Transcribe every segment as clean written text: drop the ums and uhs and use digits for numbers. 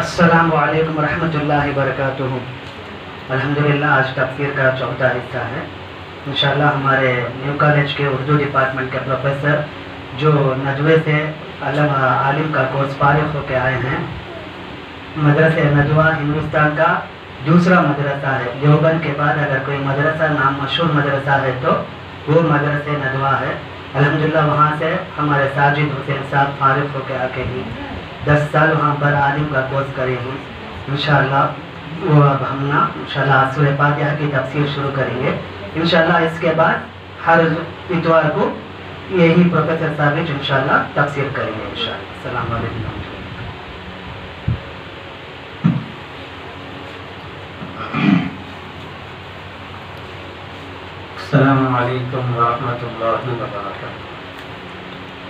السلام علیکم ورحمۃ اللہ وبرکاتہ۔ الحمدللہ آج تفسیر کا چوتھا حصہ ہے۔ انشاءاللہ ہمارے نیو کالج کے اردو ڈپارٹمنٹ کے پروفیسر جو ندوے سے عالم کا کورس فارغ ہو کے آئے ہیں، مدرسہ ندوہ ہندوستان کا دوسرا مدرسہ ہے۔ دیوبند کے بعد اگر کوئی مدرسہ نام مشہور مدرسہ ہے تو وہ مدرسہ ندوہ ہے۔ الحمدللہ وہاں سے ہمارے ساجد حسین صاحب فارغ ہو کے آ کے ہی 10 سال وہاں پر عالم کا کورس کرے ہیں۔ انشاءاللہ وہ اب ہم انشاءاللہ سورہ فاتحہ کی تفسیر شروع کریں گے۔ انشاءاللہ اس کے بعد ہر اتوار کو یہی پروفیسر صاحب انشاءاللہ تفسیر کریں گے انشاءاللہ۔ السلام علیکم۔ السلام علیکم ورحمۃ اللہ وبرکاتہ۔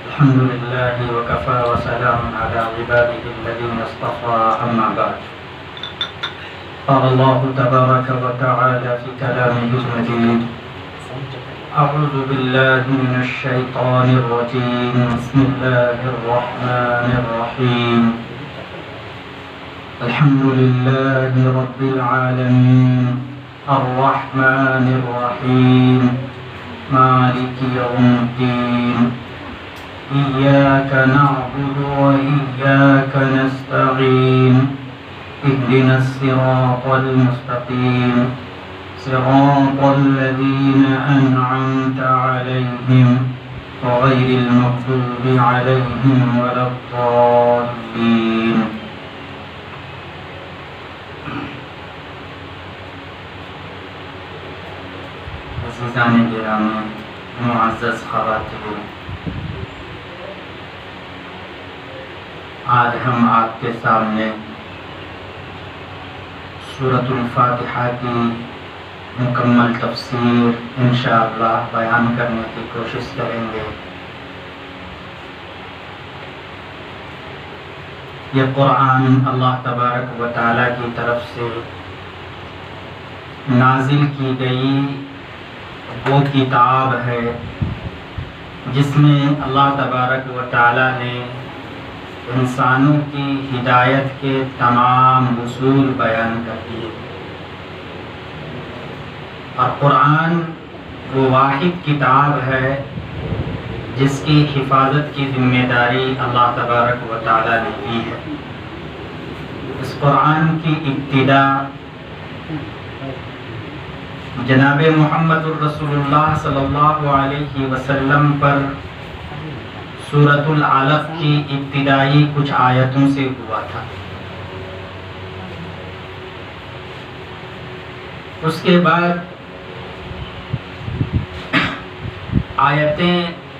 الحمد للہ وکفی وسلام علی عباده الذین اصطفى، اما بعد۔ قال اللہ تبارک وتعالی فی کلامہ المجید: اعوذ باللہ من الشیطان الرجیم، بسم اللہ الرحمن الرحیم۔ الحمد للہ رب العالمین، الرحمن الرحیم، مالک یوم الدین، إياك نعبد وإياك نستعين، اهدنا الصراط المستقيم، صراط الذين أنعمت عليهم غير المغضوب عليهم ولا الضالين۔ عزیزان گرامی، معزز خواتین، آج ہم آپ کے سامنے سورۃ الفاتحہ کی مکمل تفسیر انشاءاللہ بیان کرنے کی کوشش کریں گے۔ یہ قرآن اللہ تبارک و تعالیٰ کی طرف سے نازل کی گئی وہ کتاب ہے جس میں اللہ تبارک و تعالیٰ نے انسانوں کی ہدایت کے تمام اصول بیان کر دیے، اور قرآن وہ واحد کتاب ہے جس کی حفاظت کی ذمہ داری اللہ تبارک و تعالیٰ نے لی ہے۔ اس قرآن کی ابتدا جناب محمد الرسول اللہ صلی اللہ علیہ وسلم پر سورۃ العلق کی ابتدائی کچھ آیتوں سے ہوا تھا۔ اس کے بعد آیتیں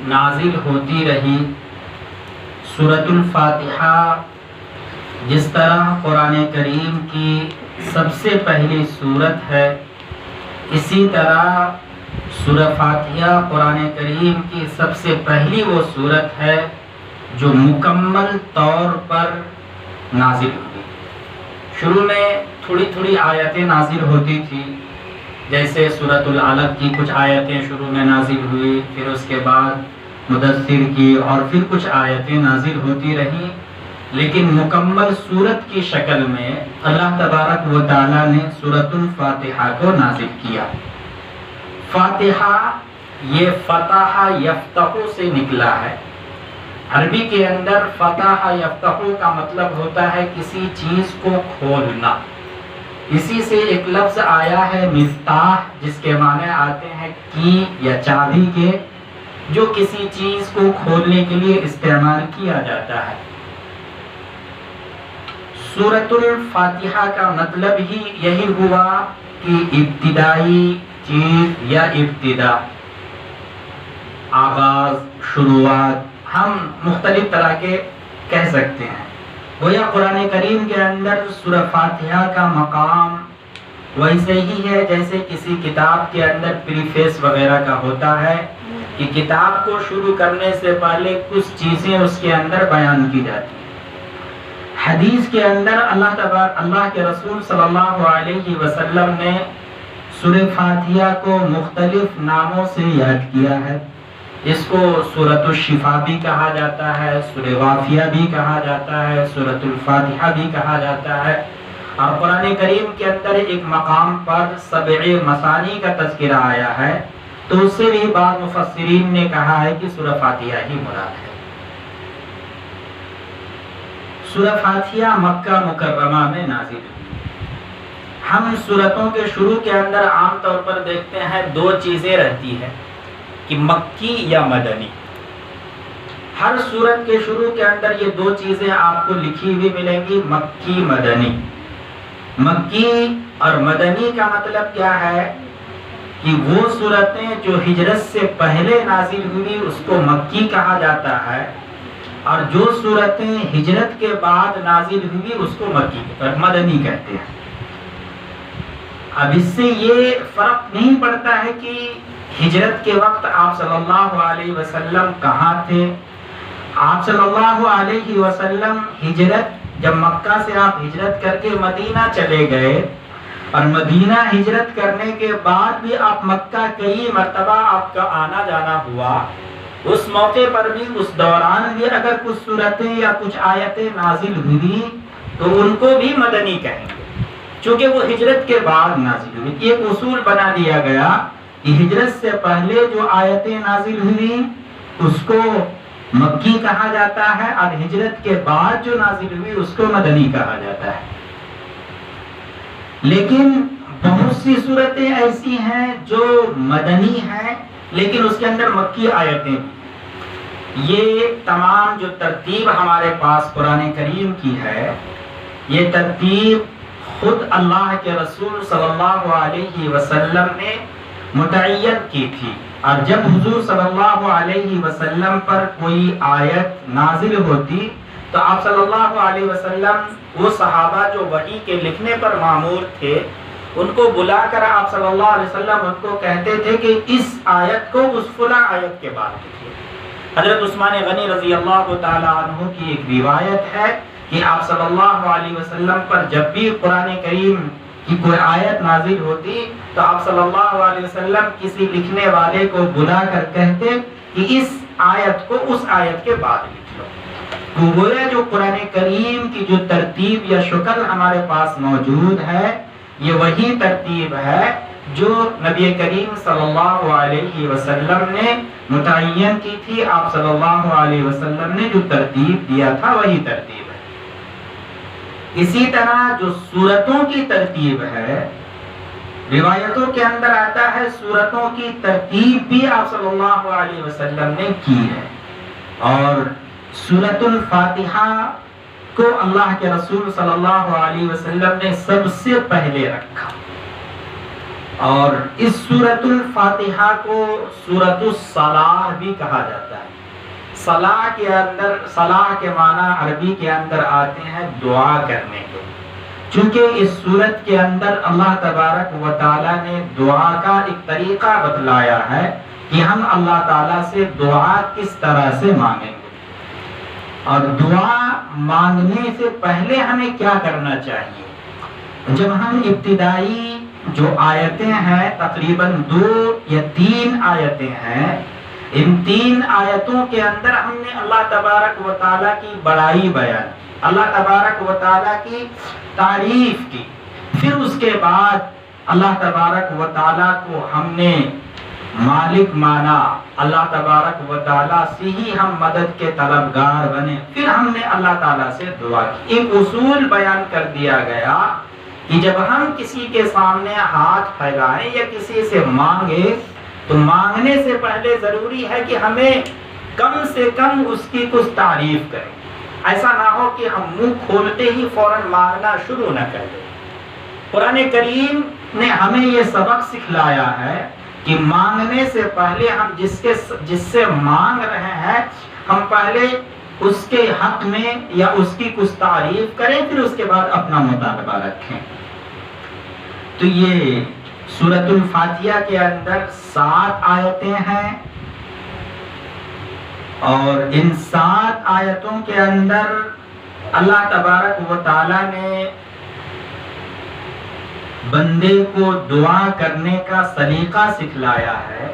نازل ہوتی رہی۔ سورۃ الفاتحہ جس طرح قرآن کریم کی سب سے پہلی سورت ہے، اسی طرح سورہ فاتحہ قرآن کریم کی سب سے پہلی وہ سورت ہے جو مکمل طور پر نازل ہوئی۔ شروع میں تھوڑی تھوڑی آیتیں نازل ہوتی تھی، جیسے سورۃ العلق کی کچھ آیتیں شروع میں نازل ہوئی، پھر اس کے بعد مدثر کی، اور پھر کچھ آیتیں نازل ہوتی رہیں، لیکن مکمل سورت کی شکل میں اللہ تبارک و تعالیٰ نے سورۃ الفاتحہ کو نازل کیا۔ فاتحہ یہ فتح یفتح سے نکلا ہے۔ عربی کے اندر فتح یفتح کا مطلب ہوتا ہے کسی چیز کو کھولنا۔ اسی سے ایک لفظ آیا ہے مفتاح، جس کے معنی آتے ہیں کی یا چابی کے، جو کسی چیز کو کھولنے کے لیے استعمال کیا جاتا ہے۔ سورۃ الفاتحہ کا مطلب ہی یہی ہوا کہ ابتدائی چیز یا ابتدا، آغاز، شروعات، ہم مختلف طرح کے کہہ سکتے ہیں۔ گویا قرآن کریم کے اندر سورہ فاتحہ کا مقام ویسے ہی ہے جیسے کسی کتاب کے اندر پریفیس وغیرہ کا ہوتا ہے، کہ کتاب کو شروع کرنے سے پہلے کچھ چیزیں اس کے اندر بیان کی جاتی ہیں۔ حدیث کے اندر اللہ کے رسول صلی اللہ علیہ وسلم نے سورہ فاتحہ کو مختلف ناموں سے یاد کیا ہے۔ اس کو سورۃ الشفا بھی کہا جاتا ہے، سورہ غافیہ بھی کہا جاتا ہے، سورۃ الفاتحہ بھی کہا جاتا ہے، اور قرآن کریم کے اندر ایک مقام پر 7 مثانی کا تذکرہ آیا ہے، تو اس سے بھی بعض مفسرین نے کہا ہے کہ سورہ فاتحہ ہی مراد ہے۔ سورہ فاتحہ مکہ مکرمہ میں نازل ہوئی۔ ہم سورتوں کے شروع کے اندر عام طور پر دیکھتے ہیں 2 چیزیں رہتی ہیں کہ مکی یا مدنی۔ ہر سورت کے شروع کے اندر یہ 2 چیزیں آپ کو لکھی ہوئی ملیں گی، مکی مدنی۔ مکی اور مدنی کا مطلب کیا ہے کہ وہ سورتیں جو ہجرت سے پہلے نازل ہوئی اس کو مکی کہا جاتا ہے، اور جو سورتیں ہجرت کے بعد نازل ہوئی اس کو مدنی کہتے ہیں۔ اب اس سے یہ فرق نہیں پڑتا ہے کہ ہجرت کے وقت آپ صلی اللہ علیہ وسلم کہاں تھے۔ آپ صلی اللہ علیہ وسلم جب مکہ سے آپ ہجرت کر کے مدینہ چلے گئے، اور مدینہ ہجرت کرنے کے بعد بھی آپ مکہ کئی مرتبہ آپ کا آنا جانا ہوا، اس موقع پر بھی اس دوران بھی اگر کچھ سورتیں یا کچھ آیتیں نازل ہوئی تو ان کو بھی مدنی کہیں گے، چونکہ وہ ہجرت کے بعد نازل ہوئی۔ ایک اصول بنا دیا گیا کہ ہجرت سے پہلے جو آیتیں نازل ہوئی اس کو مکی کہا جاتا ہے، اور ہجرت کے بعد جو نازل ہوئی اس کو مدنی کہا جاتا ہے۔ لیکن بہت سی صورتیں ایسی ہیں جو مدنی ہیں لیکن اس کے اندر مکی آیتیں۔ یہ تمام جو ترتیب ہمارے پاس قرآن کریم کی ہے، یہ ترتیب خود اللہ کے رسول صلی اللہ علیہ وسلم نے متعین کی تھی، اور جب حضور صلی اللہ علیہ وسلم پر کوئی آیت نازل ہوتی تو آپ صلی اللہ علیہ وسلم وہ صحابہ جو وحی کے لکھنے پر مامور تھے ان کو بلا کر آپ صلی اللہ علیہ وسلم ان کو کہتے تھے کہ اس آیت کو اس فلاں آیت کے بعد لکھیے۔ حضرت عثمان غنی رضی اللہ تعالی عنہ کی ایک روایت ہے کہ آپ صلی اللہ علیہ وسلم پر جب بھی قرآن کریم کی کوئی آیت نازل ہوتی تو آپ صلی اللہ علیہ وسلم کسی لکھنے والے کو بلا کر کہتے کہ اس آیت کو اس آیت کے بعد لکھ لو۔ تو گویا جو قرآن کریم کی جو ترتیب یا شکل ہمارے پاس موجود ہے یہ وہی ترتیب ہے جو نبی کریم صلی اللہ علیہ وسلم نے متعین کی تھی۔ آپ صلی اللہ علیہ وسلم نے جو ترتیب دیا تھا وہی ترتیب ہے۔ اسی طرح جو سورتوں کی ترتیب ہے، روایتوں کے اندر آتا ہے سورتوں کی ترتیب بھی آپ صلی اللہ علیہ وسلم نے کی ہے، اور سورۃ الفاتحہ کو اللہ کے رسول صلی اللہ علیہ وسلم نے سب سے پہلے رکھا، اور اس سورۃ الفاتحہ کو سورۃ الصلاح بھی کہا جاتا ہے۔ صلاح کے اندر، صلاح کے معنی عربی کے اندر آتے ہیں دعا کرنے کے، چونکہ اس سورت کے اندر اللہ تبارک و تعالی نے دعا کا ایک طریقہ بتلایا ہے کہ ہم اللہ تعالیٰ سے دعا کس طرح سے مانگیں گے، اور دعا مانگنے سے پہلے ہمیں کیا کرنا چاہیے۔ جب ہم ابتدائی جو آیتیں ہیں تقریباً 2 یا 3 آیتیں ہیں، ان 3 آیتوں کے اندر ہم نے اللہ تبارک و تعالیٰ کی بڑائی بیان کی، اللہ تبارک و تعالیٰ کی تعریف کی، پھر اس کے بعد اللہ تبارک و تعالیٰ کو ہم نے مالک مانا، اللہ تبارک و تعالیٰ سے ہی ہم مدد کے طلبگار بنے، پھر ہم نے اللہ تعالیٰ سے دعا کی۔ ایک اصول بیان کر دیا گیا کہ جب ہم کسی کے سامنے ہاتھ پھیلائیں یا کسی سے مانگے تو مانگنے سے پہلے ضروری ہے کہ ہمیں کم سے کم اس کی کچھ تعریف کریں، ایسا نہ ہو کہ ہم منہ کھولتے ہی فوراً مانگنا شروع نہ کر دیں۔ قرآن کریم نے ہمیں یہ سبق سکھلایا ہے کہ مانگنے سے پہلے ہم جس سے مانگ رہے ہیں ہم پہلے اس کے حق میں یا اس کی کچھ تعریف کریں، پھر اس کے بعد اپنا مطالبہ رکھیں۔ تو یہ سورۃ الفاتحہ کے اندر 7 آیتیں ہیں، اور ان 7 آیتوں کے اندر اللہ تبارک و تعالی نے بندے کو دعا کرنے کا سلیقہ سکھلایا ہے،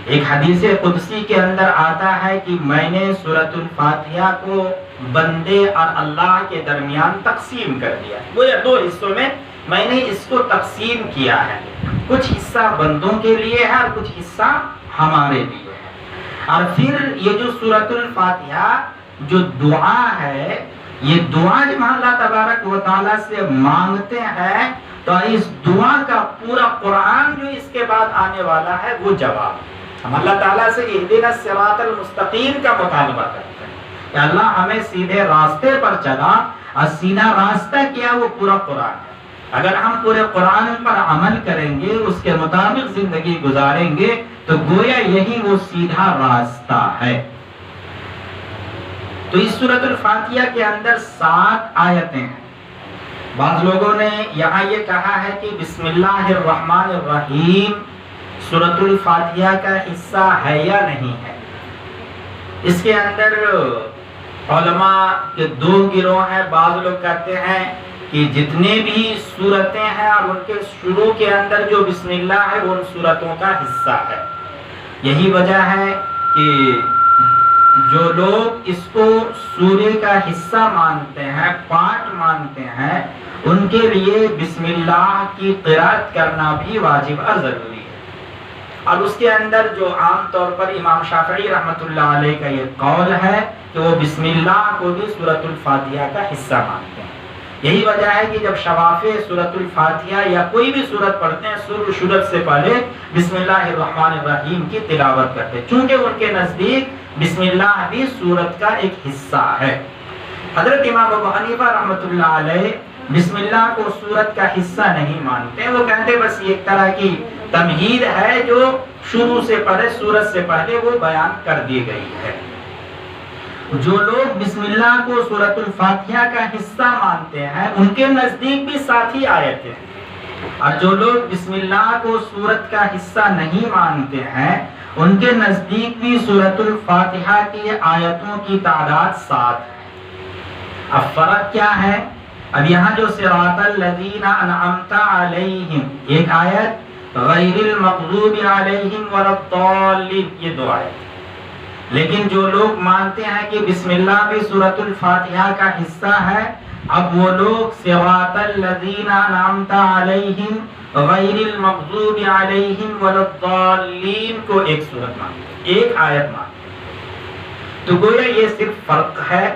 ایک حدیث قدسی کے اندر آتا ہے کہ میں نے سورۃ الفاتحہ کو بندے اور اللہ کے درمیان تقسیم کر دیا، وہ 2 حصوں میں نے اس کو تقسیم کیا ہے، کچھ حصہ بندوں کے لیے ہے اور کچھ حصہ ہمارے لیے ہے۔ اور پھر یہ جو سورۃ الفاتحہ جو دعا ہے، یہ دعا جب اللہ تبارک و تعالیٰ سے مانگتے ہیں تو اس دعا کا پورا قرآن جو اس کے بعد آنے والا ہے وہ جواب ہے۔ ہم اللہ تعالیٰ سے اہدنا الصراط المستقیم کا مطالبہ کرتے ہیں کہ اللہ ہمیں سیدھے راستے پر چلا، اور سیدھا راستہ کیا؟ وہ پورا قرآن ہے۔ اگر ہم پورے قرآن پر عمل کریں گے، اس کے مطابق زندگی گزاریں گے، تو گویا یہی وہ سیدھا راستہ ہے۔ تو اس سورۃ الفاتحہ کے اندر 7 آیتیں ہیں۔ بعض لوگوں نے یہاں یہ کہا ہے کہ بسم اللہ الرحمن الرحیم سورۃ الفاتحہ کا حصہ ہے یا نہیں ہے۔ اس کے اندر علماء کے 2 گروہ ہیں۔ بعض لوگ کہتے ہیں کہ جتنے بھی سورتیں ہیں اور ان کے شروع کے اندر جو بسم اللہ ہے وہ ان سورتوں کا حصہ ہے۔ یہی وجہ ہے کہ جو لوگ اس کو سورے کا حصہ مانتے ہیں، پارٹ مانتے ہیں، ان کے لیے بسم اللہ کی قرأت کرنا بھی واجب اور ضروری ہے۔ اور اس کے اندر جو عام طور پر امام شافعی رحمۃ اللہ علیہ کا یہ قول ہے کہ وہ بسم اللہ کو بھی سورۃ الفاتحہ کا حصہ مانتے ہیں۔ یہی وجہ ہے کہ جب شفاف سورۃ الفاتحہ یا کوئی بھی سورت پڑھتے ہیں، شروع سے پہلے بسم اللہ الرحمن الرحیم کی تلاوت کرتے ہیں، چونکہ ان کے نزدیک بسم اللہ بھی سورت کا ایک حصہ ہے۔ حضرت امام ابو حنیفہ رحمۃ اللہ علیہ بسم اللہ کو سورت کا حصہ نہیں مانتے، وہ کہتے بس یہ ایک طرح کی تمہید ہے جو شروع سے پہلے، سورت سے پہلے وہ بیان کر دی گئی ہے۔ جو لوگ بسم اللہ کو سورۃ الفاتحہ کا حصہ مانتے ہیں ان کے نزدیک بھی 7 ہی آیتیں ہیں، اور جو لوگ بسم اللہ کو سورت کا حصہ نہیں مانتے ہیں ان کے نزدیک بھی سورۃ الفاتحہ کی آیتوں کی تعداد 7 ہے۔ اب فرق کیا ہے؟ اب یہاں جو صراط الذین انعمت علیہم ایک آیت، غیر المغضوب علیہم ولا الضالین یہ 2 آیت، لیکن جو لوگ مانتے ہیں کہ بسم اللہ بھی سورۃ الفاتحہ کا حصہ ہے، اب وہ لوگ صراط الذین انعمت علیہم غیر المغضوب علیہم ولا الضالین کو ایک سورت مانتے ہیں، ایک آیت مانتے ہیں۔ تو گویا یہ صرف فرق ہے۔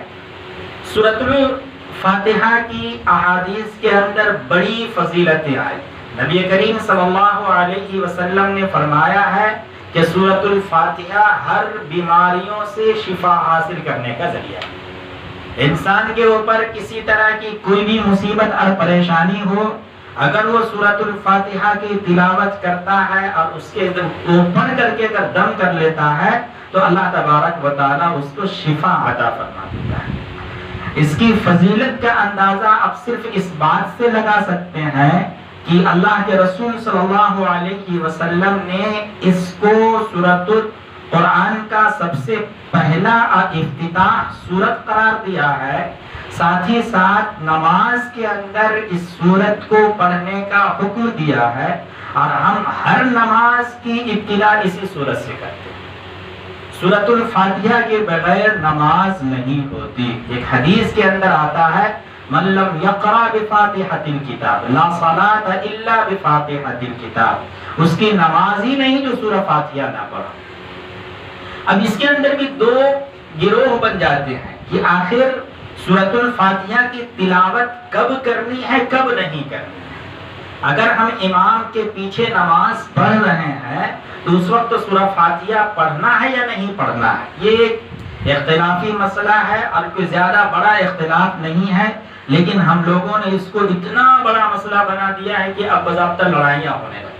سورۃ الفاتحہ کی احادیث کے اندر بڑی فضیلتیں آئی۔ نبی کریم صلی اللہ علیہ وسلم نے فرمایا ہے کہ سورۃ الفاتحہ ہر بیماریوں سے شفا حاصل کرنے کا ذریعہ ہے۔ انسان کے اوپر کسی طرح کی کوئی بھی مصیبت اور پریشانی ہو، اگر وہ سورۃ الفاتحہ کی تلاوت کرتا ہے اور اس کے پڑھ کر کے اگر دم کر لیتا ہے تو اللہ تبارک و تعالیٰ اس کو شفا عطا فرما دیتا ہے۔ اس کی فضیلت کا اندازہ اب صرف اس بات سے لگا سکتے ہیں کہ اللہ کے رسول صلی اللہ علیہ وسلم نے اس کو سورۃ القرآن کا سب سے پہلا اور افتتاح سورت قرار دیا ہے، ساتھ ہی ساتھ نماز کے اندر اس سورت کو پڑھنے کا حکم دیا ہے، اور ہم ہر نماز کی ابتدا اسی سورت سے کرتے ہیں۔ سورۃ الفاتحہ کے بغیر نماز نہیں ہوتی۔ ایک حدیث کے اندر آتا ہے من لم یقرأ بفاتحۃ الکتاب لا صلاۃ الا بفاتحۃ الکتاب، اس کی نماز ہی نہیں جو سورہ فاتحہ نہ پڑھا۔ اب اس کے اندر بھی 2 گروہ بن جاتے ہیں کہ آخر سورۃ الفاتحہ کی تلاوت کب کرنی ہے، کب نہیں کرنی ہے۔ اگر ہم امام کے پیچھے نماز پڑھ رہے ہیں تو اس وقت سورہ فاتحہ پڑھنا ہے یا نہیں پڑھنا ہے، یہ ایک اختلافی مسئلہ ہے اور کوئی زیادہ بڑا اختلاف نہیں ہے، لیکن ہم لوگوں نے اس کو اتنا بڑا مسئلہ بنا دیا ہے کہ اب باضابطہ لڑائیاں ہونے لگتی۔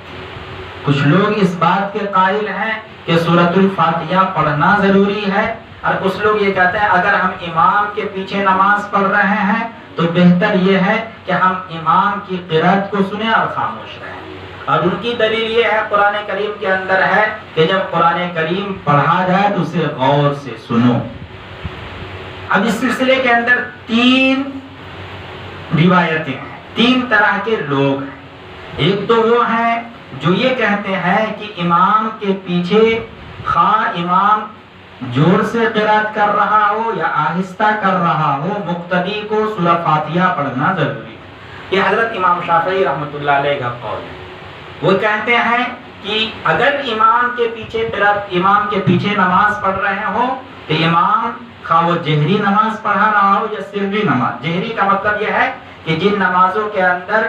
کچھ لوگ اس بات کے قائل ہیں کہ سورۃ الفاتحہ پڑھنا ضروری ہے، اور کچھ لوگ یہ کہتے ہیں اگر ہم امام کے پیچھے نماز پڑھ رہے ہیں تو بہتر یہ ہے کہ ہم امام کی قرأت کو سنیں اور خاموش رہیں، اور ان کی دلیل یہ ہے قرآن کریم کے اندر ہے کہ جب قرآن کریم پڑھا جائے تو اسے غور سے سنو۔ اب اس سلسلے کے اندر 3 روایتیں ہیں، 3 طرح کے لوگ ہیں۔ ایک تو وہ ہیں جو یہ کہتے ہیں کہ امام کے پیچھے خواہ امام زور سے قرات کر رہا ہو یا آہستہ کر رہا ہو، مقتدی کو سورہ فاتحہ پڑھنا ضروری ہے۔ یہ حضرت امام شافعی رحمۃ اللہ علیہ کا قول ہے۔ وہ کہتے ہیں کہ اگر امام کے پیچھے نماز پڑھ رہے ہوں تو امام خواہ وہ جہری نماز پڑھا رہا ہو یا سری نماز، جہری کا مطلب یہ ہے کہ جن نمازوں کے اندر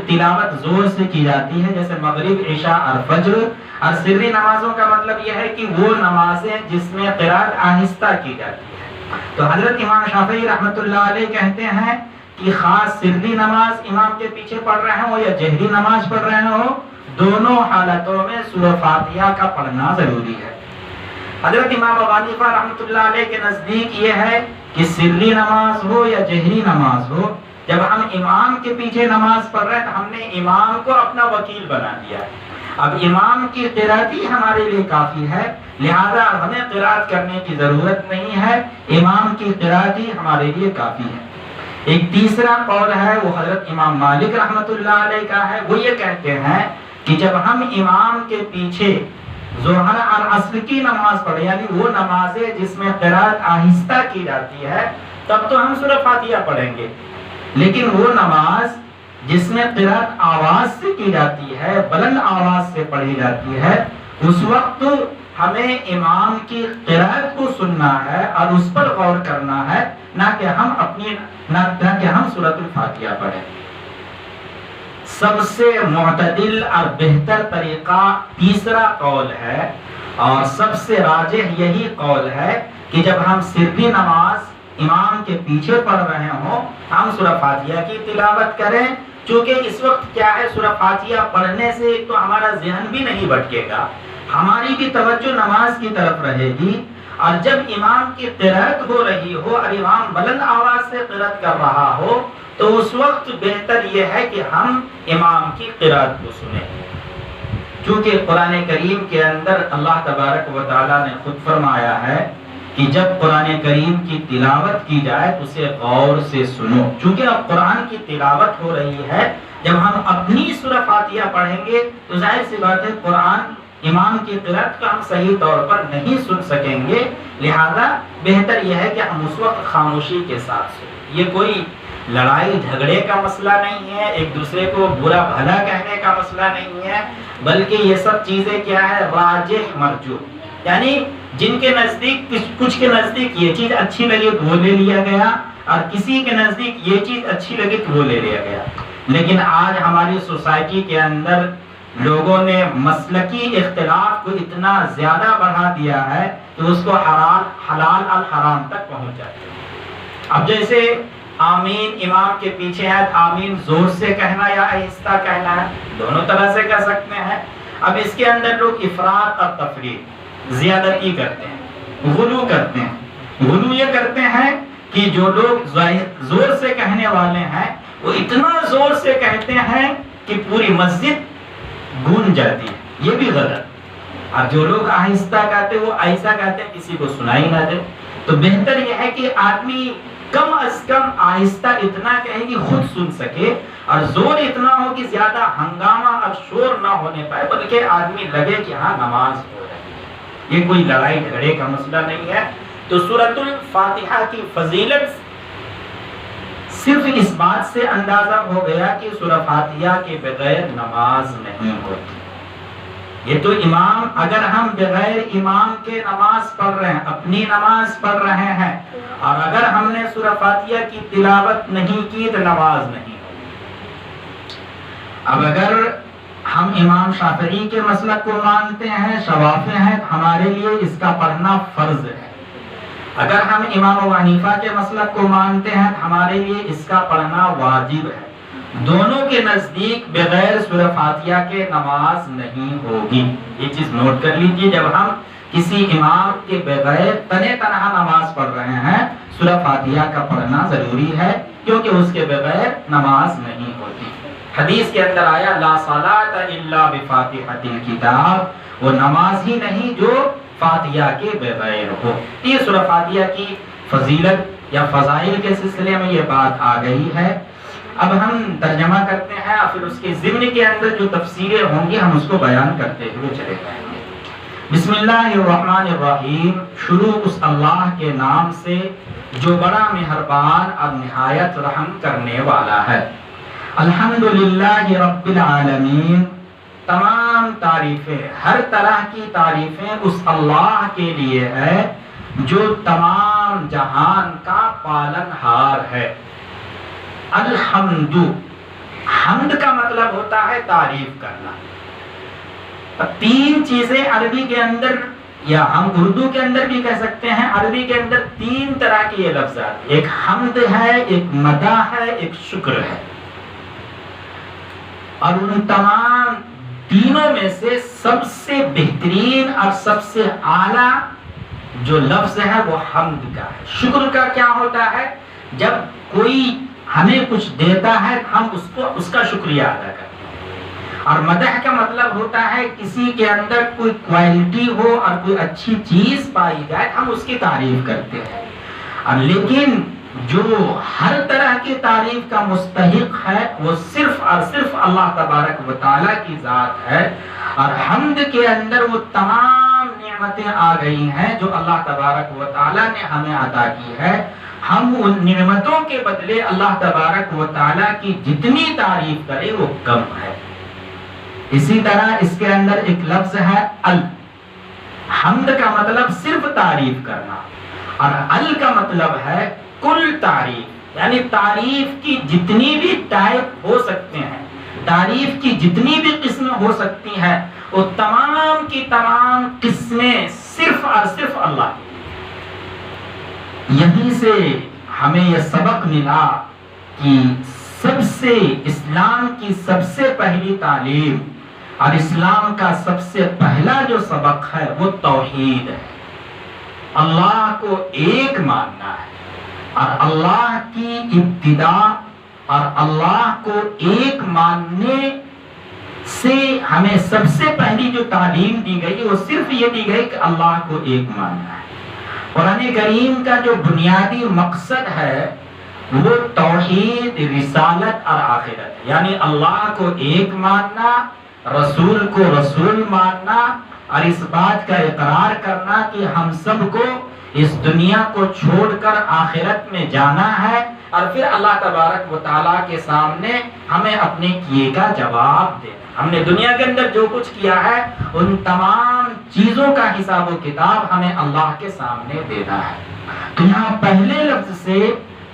تلاوت زور سے کی جاتی ہے جیسے مغرب، عشاء اور فجر، اور سری نمازوں کا مطلب یہ ہے کہ وہ نمازیں جس میں قرات آہستہ کی جاتی ہے۔ تو حضرت امام شافعی رحمۃ اللہ علیہ کہتے ہیں کہ خاص سری نماز امام کے پیچھے پڑھ رہے ہوں یا جہری نماز پڑھ رہے ہوں، دونوں حالتوں میں سورہ فاتحہ کا پڑھنا ضروری ہے۔ حضرت امام ابو حنیفہ رحمۃ اللہ علیہ کے نزدیک یہ ہے کہ سری نماز ہو یا جہری نماز ہو، جب ہم امام کے پیچھے نماز پڑھ رہے ہیں تو ہم نے امام کو اپنا وکیل بنا دیا ہے۔ اب امام کی قرات ہی ہمارے لیے کافی ہے، لہذا ہمیں قرات کرنے کی ضرورت نہیں ہے، امام کی قرات ہی ہمارے لیے کافی ہے۔ ایک تیسرا قول ہے وہ حضرت امام مالک رحمۃ اللہ علیہ کا ہے۔ وہ یہ کہتے ہیں کہ جب ہم امام کے پیچھے ظہر اور عصر کی نماز پڑھیں، یعنی وہ نمازیں جس میں قرات آہستہ کی جاتی ہے، تب تو ہم سورہ فاتحہ پڑھیں گے، لیکن وہ نماز جس میں قرات آواز سے کی جاتی ہے، بلند آواز سے پڑھی جاتی ہے، اس وقت ہمیں امام کی قرات کو سننا ہے اور اس پر غور کرنا ہے، نہ کہ ہم سورۃ الفاتحہ پڑھیں۔ سب سے معتدل اور بہتر طریقہ تیسرا قول ہے، اور سب سے راجح یہی قول ہے کہ جب ہم سری نماز امام کے پیچھے پڑھ رہے ہوں، ہم سورہ فاتحہ کی تلاوت کریں، چونکہ اس وقت کیا ہے، سورہ فاتحہ پڑھنے سے ایک تو ہمارا ذہن بھی نہیں بھٹکے گا، ہماری بھی توجہ نماز کی طرف رہے گی، اور جب امام کی قرات ہو رہی ہو اور امام بلند آواز سے قرات کر رہا ہو تو اس وقت بہتر یہ ہے کہ ہم امام کی قرات کو سنیں، چونکہ قرآن کریم کے اندر اللہ تبارک و تعالیٰ نے خود فرمایا ہے کہ جب قرآن کریم کی تلاوت کی جائے تو اسے غور سے سنو۔ چونکہ اب قرآن کی تلاوت ہو رہی ہے، جب ہم اپنی سورہ فاتحہ پڑھیں گے تو ظاہر سی بات ہے قرآن امام کی قرات کو ہم صحیح طور پر نہیں سن سکیں گے، لہذا بہتر یہ ہے کہ ہم اس وقت خاموشی کے ساتھ سنیں۔ یہ کوئی لڑائی جھگڑے کا مسئلہ نہیں ہے، ایک دوسرے کو برا بھلا کہنے کا مسئلہ نہیں ہے، بلکہ یہ سب چیزیں کیا ہے، راجح مرجوح، یعنی جن کے نزدیک کچھ کے نزدیک یہ چیز اچھی لگی تو وہ لے لیا گیا، اور کسی کے نزدیک یہ چیز اچھی لگی تو وہ لے لیا گیا۔ لیکن آج ہماری سوسائٹی کے اندر لوگوں نے مسلکی اختلاف کو اتنا زیادہ بڑھا دیا ہے کہ اس کو حلال الحرام تک پہنچ جاتے ہیں۔ اب جیسے آمین امام کے پیچھے ہے، آمین زور سے کہنا یا آہستہ کہنا ہے، دونوں طرح سے کہہ سکتے ہیں۔ اب اس کے اندر لوگ افراط اور تفریط، زیادتی کرتے ہیں، غلو کرتے ہیں۔ غلو یہ کرتے ہیں کہ جو لوگ زور سے کہنے والے ہیں وہ اتنا زور سے کہتے ہیں کہ پوری مسجد گونج جاتی ہے، یہ بھی غلط۔ اور جو لوگ آہستہ کہتے وہ ایسا کہتے ہیں کسی کو سنائی نہ دے۔ تو بہتر یہ ہے کہ آدمی کم از کم آہستہ اتنا کہے کہ خود سن سکے، اور زور اتنا ہو کہ زیادہ ہنگامہ اور شور نہ ہونے پائے، بلکہ آدمی لگے کہ ہاں نماز ہو رہی ہے۔ یہ کوئی لڑائی جھگڑے کا مسئلہ نہیں ہے۔ تو سورۃ الفاتحہ کی فضیلت صرف اس بات سے اندازہ ہو گیا کہ سورہ فاتحہ کے بغیر نماز نہیں ہوتی۔ یہ تو امام، اگر ہم بغیر امام کے نماز پڑھ رہے ہیں، اپنی نماز پڑھ رہے ہیں، اور اگر ہم نے سورہ فاتحہ کی تلاوت نہیں کی تو نماز نہیں ہوگی۔ اب اگر ہم امام شافعی کے مسلک کو مانتے ہیں، شوافی ہیں، ہمارے لیے اس کا پڑھنا فرض ہے۔ اگر ہم امام ابو حنیفہ کے مسلک کو مانتے ہیں تو ہمارے لیے اس کا پڑھنا واجب ہے۔ دونوں کے نزدیک بغیر سورہ فاتحہ کے نماز نہیں ہوگی۔ یہ چیز نوٹ کر لیجئے، جب ہم کسی امام کے بغیر تنہا نماز پڑھ رہے ہیں، سورہ فاتحہ کا پڑھنا ضروری ہے، کیونکہ اس کے بغیر نماز نہیں ہوتی۔ حدیث کے اندر آیا لا صلاۃ الا بفاتحۃ الکتاب، وہ نماز ہی نہیں جو فاتحہ کے بغیر ہو۔ یہ سورہ فاتحہ کی فضیلت یا فضائل کے سلسلے میں یہ بات آ گئی ہے۔ اب ہم ترجمہ کرتے ہیں اور پھر اس کے ضمن کے اندر جو تفسیریں ہوں گی ہم اس کو بیان کرتے ہوئے چلے جائیں گے۔ بسم اللہ الرحمن الرحیم، شروع اس اللہ کے نام سے جو بڑا مہربان اور نہایت رحم کرنے والا ہے۔ الحمدللہ رب العالمین، تمام تعریفیں، ہر طرح کی تعریفیں اس اللہ کے لیے ہے جو تمام جہان کا پالن ہار ہے۔ الحمد، حمد کا مطلب ہوتا ہے تعریف کرنا۔ تین چیزیں عربی کے اندر، یا ہم اردو کے اندر بھی کہہ سکتے ہیں، عربی کے اندر تین طرح کی یہ لفظات، ایک حمد ہے، ایک مدح ہے، ایک شکر ہے۔ اور ان تمام تینوں میں سے سب سے بہترین اور سب سے اعلیٰ جو لفظ ہے وہ حمد کا ہے۔ شکر کا کیا ہوتا ہے؟ جب کوئی ہمیں کچھ دیتا ہے ہم اس کا شکریہ ادا کرتے ہیں۔ اور مدح کا مطلب ہوتا ہے کسی کے اندر کوئی کوالٹی ہو اور کوئی اچھی چیز پائی جائے ہم اس کی تعریف کرتے ہیں۔ اور لیکن جو ہر طرح کی تعریف کا مستحق ہے وہ صرف اور صرف اللہ تبارک و تعالیٰ کی ذات ہے۔ اور حمد کے اندر وہ تمام نعمتیں آ گئی ہیں جو اللہ تبارک و تعالیٰ نے ہمیں عطا کی ہے۔ ہم ان نعمتوں کے بدلے اللہ تبارک و تعالیٰ کی جتنی تعریف کریں وہ کم ہے۔ اسی طرح اس کے اندر ایک لفظ ہے حمد کا مطلب صرف تعریف کرنا، اور کا مطلب ہے کل تعریف، یعنی تعریف کی جتنی بھی ٹائپ ہو سکتے ہیں، تعریف کی جتنی بھی قسمیں ہو سکتی ہیں، وہ تمام کی تمام قسمیں صرف اور صرف اللہ کی۔ یہیں سے ہمیں یہ سبق ملا کہ سب سے اسلام کی سب سے پہلی تعلیم اور اسلام کا سب سے پہلا جو سبق ہے وہ توحید ہے، اللہ کو ایک ماننا ہے۔ اور اللہ کی ابتدا اور اللہ کو ایک ماننے سے ہمیں سب سے پہلی جو تعلیم دی گئی وہ صرف یہ دی گئی کہ اللہ کو ایک ماننا ہے۔ قرآن کریم کا جو بنیادی مقصد ہے وہ توحید، رسالت اور آخرت، یعنی اللہ کو ایک ماننا، رسول کو رسول ماننا، اور اس بات کا اقرار کرنا کہ ہم سب کو اس دنیا کو چھوڑ کر آخرت میں جانا ہے، اور پھر اللہ تبارک و تعالیٰ کے سامنے ہمیں اپنے کیے کا جواب دینا۔ ہم نے دنیا کے اندر جو کچھ کیا ہے ان تمام چیزوں کا حساب و کتاب ہمیں اللہ کے سامنے دینا ہے۔ تو یہاں پہلے لفظ سے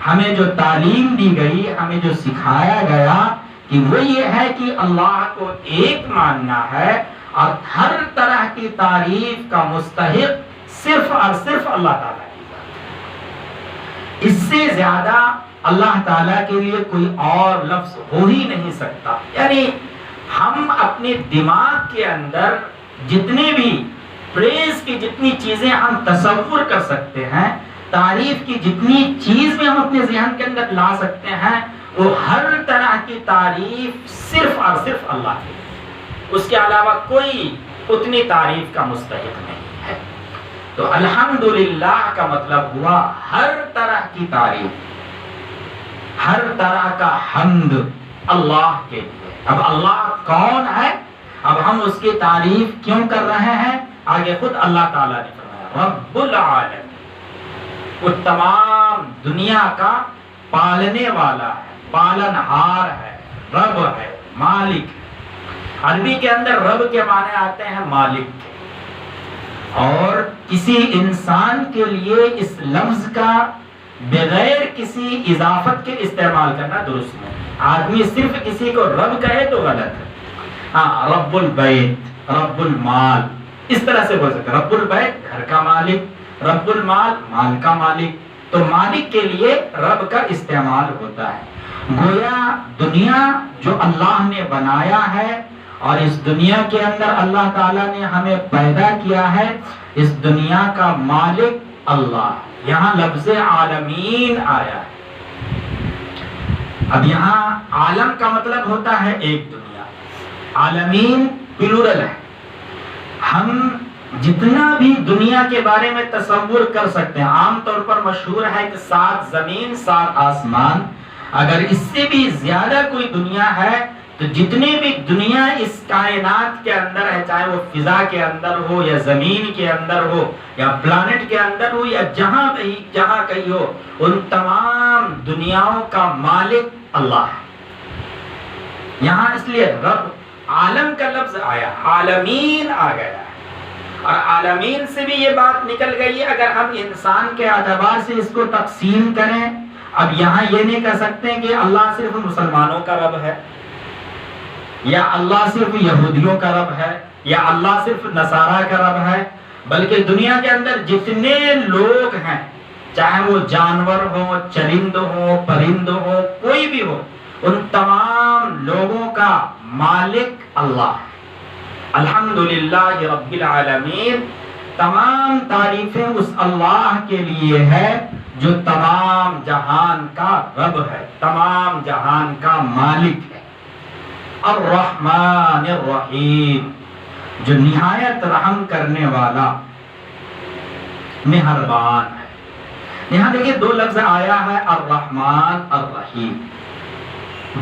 ہمیں جو تعلیم دی گئی، ہمیں جو سکھایا گیا کہ وہ یہ ہے کہ اللہ کو ایک ماننا ہے، اور ہر طرح کی تعریف کا مستحق صرف اور صرف اللہ تعالیٰ کی ذات ہے۔ اس سے زیادہ اللہ تعالیٰ کے لیے کوئی اور لفظ ہو ہی نہیں سکتا۔ یعنی ہم اپنے دماغ کے اندر جتنے بھی پریز کی جتنی چیزیں ہم تصور کر سکتے ہیں، تعریف کی جتنی چیز بھی ہم اپنے ذہن کے اندر لا سکتے ہیں، وہ ہر طرح کی تعریف صرف اور صرف اللہ کی، اس کے علاوہ کوئی اتنی تعریف کا مستحق نہیں ہے۔ تو الحمدللہ کا مطلب ہوا ہر طرح کی تعریف، ہر طرح کا حمد اللہ کے لیے۔ اب اللہ کون ہے؟ اب ہم اس کی تعریف کیوں کر رہے ہیں؟ آگے خود اللہ تعالیٰ نے فرمایا رب العالمین، وہ تمام دنیا کا پالنے والا ہے، پالن ہار ہے، رب ہے، مالک۔ عربی کے اندر رب کے معنی آتے ہیں مالک کے، اور کسی انسان کے لیے اس لفظ کا بغیر کسی اضافت کے استعمال کرنا درست نہیں۔ آدمی صرف کسی کو رب کہے تو غلط ہے۔ ہاں، رب البیت، رب المال، اس طرح سے بول سکتے ہیں۔ رب البیت گھر کا مالک، رب المال مال کا مالک۔ تو مالک کے لیے رب کا استعمال ہوتا ہے۔ گویا دنیا جو اللہ نے بنایا ہے، اور اس دنیا کے اندر اللہ تعالیٰ نے ہمیں پیدا کیا ہے، اس دنیا کا مالک اللہ ہے۔ یہاں لفظ عالمین آیا ہے۔ اب یہاں عالم کا مطلب ہوتا ہے ایک دنیا، عالمین پلورل ہے۔ ہم جتنا بھی دنیا کے بارے میں تصور کر سکتے ہیں، عام طور پر مشہور ہے کہ 7 زمین 7 آسمان، اگر اس سے بھی زیادہ کوئی دنیا ہے تو جتنے بھی دنیا اس کائنات کے اندر ہے، چاہے وہ فضا کے اندر ہو یا زمین کے اندر ہو یا پلانٹ کے اندر ہو یا جہاں کہیں ہو، ان تمام دنیاؤں کا مالک اللہ ہے۔ یہاں اس لیے رب عالم کا لفظ آیا، عالمین آ گیا ہے، اور عالمین سے بھی یہ بات نکل گئی ہے۔ اگر ہم انسان کے اعتبار سے اس کو تقسیم کریں، اب یہاں یہ نہیں کہہ سکتے کہ اللہ صرف مسلمانوں کا رب ہے، یا اللہ صرف یہودیوں کا رب ہے، یا اللہ صرف نصارہ کا رب ہے، بلکہ دنیا کے اندر جتنے لوگ ہیں، چاہے وہ جانور ہو، چرند ہو، پرند ہو، کوئی بھی ہو، ان تمام لوگوں کا مالک اللہ ہے۔ الحمدللہ رب العالمین، تمام تعریفیں اس اللہ کے لیے ہے جو تمام جہان کا رب ہے، تمام جہان کا مالک ہے۔ الرحمن الرحیم، جو نہایت رحم کرنے والا، مہربان ہے۔ یہاں دیکھیں دو لفظ آیا ہے، الرحمن الرحیم،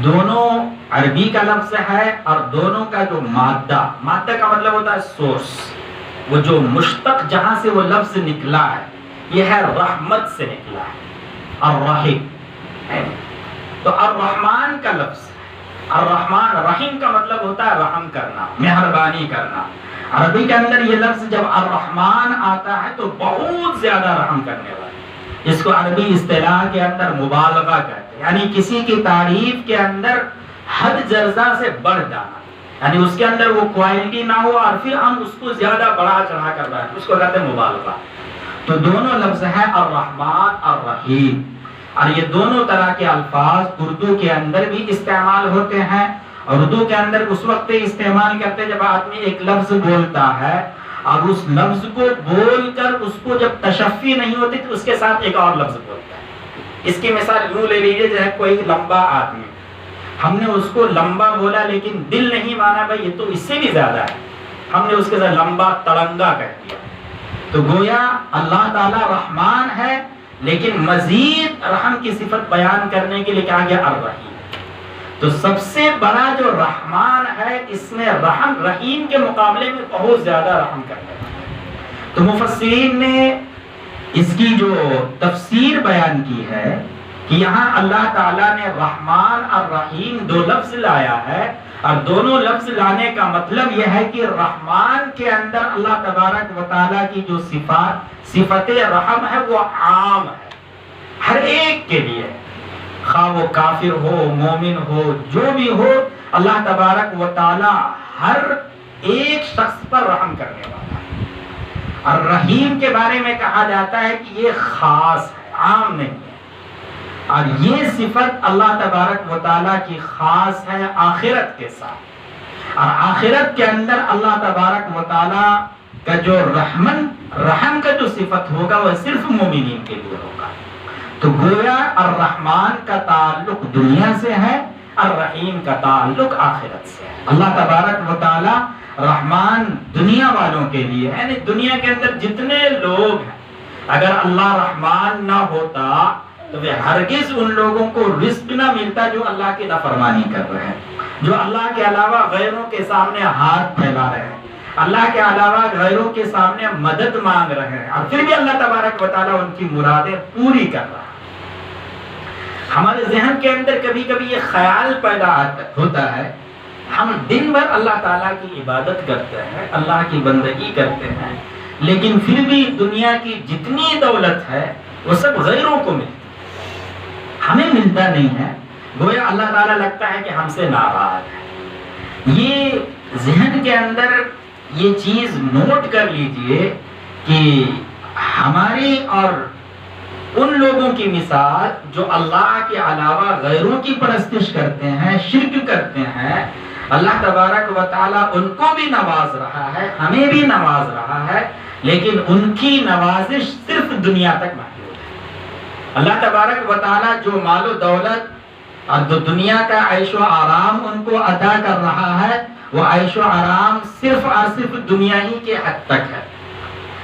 دونوں عربی کا لفظ ہے، اور دونوں کا جو مادہ کا مطلب ہوتا ہے سورس، وہ جو مشتق جہاں سے وہ لفظ نکلا ہے، یہ ہے رحمت سے نکلا ہے، الرحیم۔ تو الرحمن کا لفظ، الرحمن، رحیم کا مطلب ہوتا ہے رحم کرنا، مہربانی کرنا۔ عربی کے اندر یہ لفظ جب الرحمن آتا ہے تو بہت زیادہ رحم کرنے والا، اس کو عربی اصطلاح کے اندر مبالغہ کہتے ہیں، یعنی کسی کی تعریف کے اندر حد جرزہ سے بڑھ جانا، یعنی اس کے اندر وہ کوالٹی نہ ہو اور پھر ہم اس کو زیادہ بڑھا چڑھا کر رہے ہیں، اس کو کہتے ہیں مبالغہ۔ تو دونوں لفظ ہیں الرحمن الرحیم، اور یہ دونوں طرح کے الفاظ اردو کے اندر بھی استعمال ہوتے ہیں۔ اردو کے اندر اس وقت استعمال کرتے جب آدمی ایک لفظ بولتا ہے اور اس لفظ کو بول کر اس کو جب تشفی نہیں ہوتی تو اس کے ساتھ ایک اور لفظ بولتا ہے۔ اس کی مثال یوں لے لیجیے، جیسے کوئی لمبا آدمی، ہم نے اس کو لمبا بولا لیکن دل نہیں مانا، بھائی یہ تو اس سے بھی زیادہ ہے، ہم نے اس کے ساتھ لمبا تڑنگا کہہ دیا۔ تو گویا اللہ تعالی رحمان ہے، لیکن مزید رحم کی صفت بیان کرنے کے لیے کہا گیا الرحیم۔ تو سب سے بڑا جو رحمان ہے، اس میں رحم رحیم کے مقابلے میں بہت زیادہ رحم کرنے والا۔ تو مفسرین نے اس کی جو تفسیر بیان کی ہے کہ یہاں اللہ تعالیٰ نے رحمان اور رحیم دو لفظ لایا ہے، اور دونوں لفظ لانے کا مطلب یہ ہے کہ رحمان کے اندر اللہ تبارک و تعالیٰ کی جو صفت رحم ہے وہ عام ہے، ہر ایک کے لیے، خواہ وہ کافر ہو، مومن ہو، جو بھی ہو، اللہ تبارک و تعالیٰ ہر ایک شخص پر رحم کرنے والا ہے۔ اور رحیم کے بارے میں کہا جاتا ہے کہ یہ خاص ہے، عام نہیں ہے، اور یہ صفت اللہ تبارک و تعالیٰ کی خاص ہے آخرت کے ساتھ، اور آخرت کے اندر اللہ تبارک و تعالیٰ کا جو رحم کا جو صفت ہوگا وہ صرف مومنین کے لیے ہوگا۔ تو گویا الرحمن کا تعلق دنیا سے ہے، الرحیم کا تعلق آخرت سے ہے۔ اللہ تبارک و تعالیٰ رحمان دنیا والوں کے لیے ہے، یعنی دنیا کے اندر جتنے لوگ ہیں، اگر اللہ رحمان نہ ہوتا تو ہرگز ان لوگوں کو رزق نہ ملتا جو اللہ کی نافرمانی کر رہے ہیں، جو اللہ کے علاوہ غیروں کے سامنے ہاتھ پھیلا رہے ہیں، اللہ کے علاوہ غیروں کے سامنے مدد مانگ رہے ہیں، اور پھر بھی اللہ تبارک و تعالیٰ ان کی مرادیں پوری کر رہا ہے۔ ہمارے ذہن کے اندر کبھی کبھی یہ خیال پیدا ہوتا ہے، ہم دن بھر اللہ تعالیٰ کی عبادت کرتے ہیں، اللہ کی بندگی کرتے ہیں، لیکن پھر بھی دنیا کی جتنی دولت ہے وہ سب غیروں کو ملتی ہے، ہمیں ملتا نہیں ہے، گویا اللہ تعالیٰ لگتا ہے کہ ہم سے ناراض ہے۔ یہ ذہن کے اندر یہ چیز نوٹ کر لیجئے کہ ہماری اور ان لوگوں کی مثال جو اللہ کے علاوہ غیروں کی پرستش کرتے ہیں، شرک کرتے ہیں، اللہ تبارک و تعالیٰ ان کو بھی نواز رہا ہے، ہمیں بھی نواز رہا ہے، لیکن ان کی نوازش صرف دنیا تک محدود ہے۔ اللہ تبارک و تعالیٰ جو مال و دولت اور جو دنیا کا عیش و آرام ان کو عطا کر رہا ہے، وہ عیش و آرام صرف اور صرف دنیا ہی کے حد تک ہے۔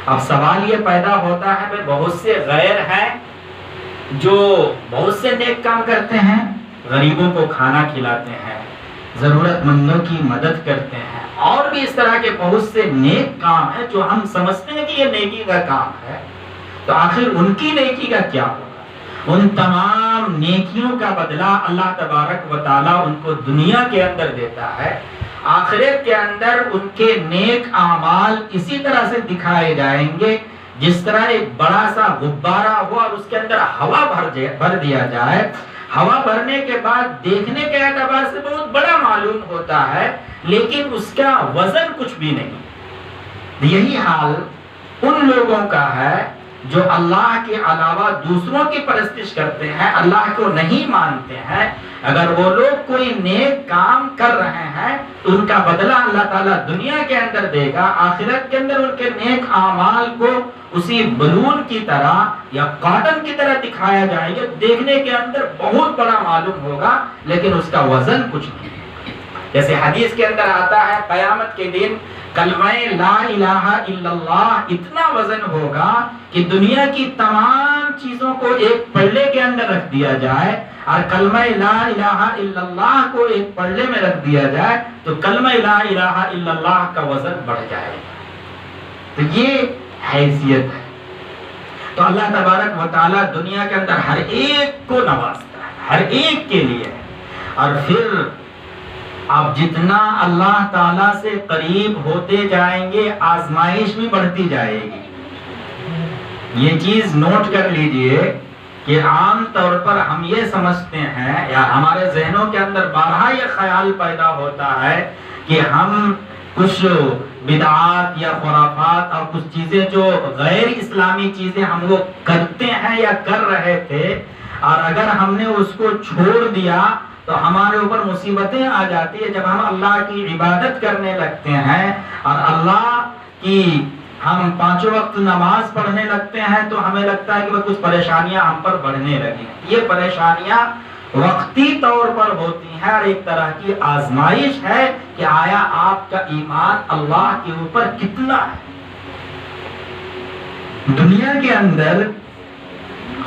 اب سوال یہ پیدا ہوتا ہے کہ بہت سے غیر ہیں جو بہت سے نیک کام کرتے ہیں، غریبوں کو کھانا کھلاتے ہیں، ضرورت مندوں کی مدد کرتے ہیں، اور بھی اس طرح کے بہت سے نیک کام ہیں جو ہم سمجھتے ہیں کہ یہ نیکی کا کام ہے، تو آخر ان کی نیکی کا کیا ہوگا؟ ان تمام نیکیوں کا بدلہ اللہ تبارک و تعالیٰ ان کو دنیا کے اندر دیتا ہے، آخرت کے اندر ان کے نیک اعمال اسی طرح سے دکھائے جائیں گے جس طرح ایک بڑا سا غبارہ ہوا اور اس کے اندر ہوا بھر دیا جائے۔ ہوا بھرنے کے بعد دیکھنے کے اعتبار سے بہت بڑا معلوم ہوتا ہے، لیکن اس کا وزن کچھ بھی نہیں۔ یہی حال ان لوگوں کا ہے جو اللہ کے علاوہ دوسروں کی پرستش کرتے ہیں، اللہ کو نہیں مانتے ہیں۔ اگر وہ لوگ کوئی نیک کام کر رہے ہیں تو ان کا بدلہ اللہ تعالیٰ دنیا کے اندر دے گا، آخرت کے اندر ان کے نیک اعمال کو اسی بلون کی طرح یا کاٹن کی طرح دکھایا جائے گا، دیکھنے کے اندر بہت بڑا معلوم ہوگا لیکن اس کا وزن کچھ نہیں۔ جیسے حدیث کے اندر آتا ہے قیامت کے دن کلمہ لا الہ الا اللہ اتنا وزن ہوگا کہ دنیا کی تمام چیزوں کو ایک پلڑے کے اندر رکھ دیا جائے، اور کلمہ لا الہ الا اللہ کو ایک پلڑے میں رکھ دیا جائے تو کلمہ لا الہ الا اللہ کا وزن بڑھ جائے گا۔ تو یہ حیثیت ہے۔ تو اللہ تبارک و تعالیٰ دنیا کے اندر ہر ایک کو نوازتا ہے، ہر ایک کے لیے، اور پھر آپ جتنا اللہ تعالیٰ سے قریب ہوتے جائیں گے آزمائش بھی بڑھتی جائے گی۔ یہ چیز نوٹ کر لیجئے کہ عام طور پر ہم یہ سمجھتے ہیں یا ہمارے ذہنوں کے اندر بارہا یہ خیال پیدا ہوتا ہے کہ ہم کچھ بدعات یا خرافات اور کچھ چیزیں جو غیر اسلامی چیزیں ہم وہ کرتے ہیں یا کر رہے تھے، اور اگر ہم نے اس کو چھوڑ دیا تو ہمارے اوپر مصیبتیں آ جاتی ہے۔ جب ہم اللہ کی عبادت کرنے لگتے ہیں اور اللہ کی ہم 5 وقت نماز پڑھنے لگتے ہیں تو ہمیں لگتا ہے کہ وہ کچھ پریشانیاں ہم پر بڑھنے لگی ہیں۔ یہ پریشانیاں وقتی طور پر ہوتی ہیں اور ایک طرح کی آزمائش ہے کہ آیا آپ کا ایمان اللہ کے اوپر کتنا ہے۔ دنیا کے اندر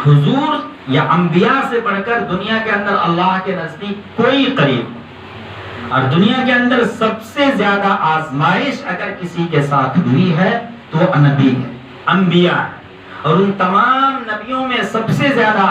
حضور یا انبیاء سے بڑھ کر دنیا کے اندر اللہ کے نزدیک کوئی قریب نہیں، اور دنیا کے اندر سب سے زیادہ آزمائش اگر کسی کے ساتھ ہوئی ہے تو وہ نبی ہے، انبیاء ہے، اور ان تمام نبیوں میں سب سے زیادہ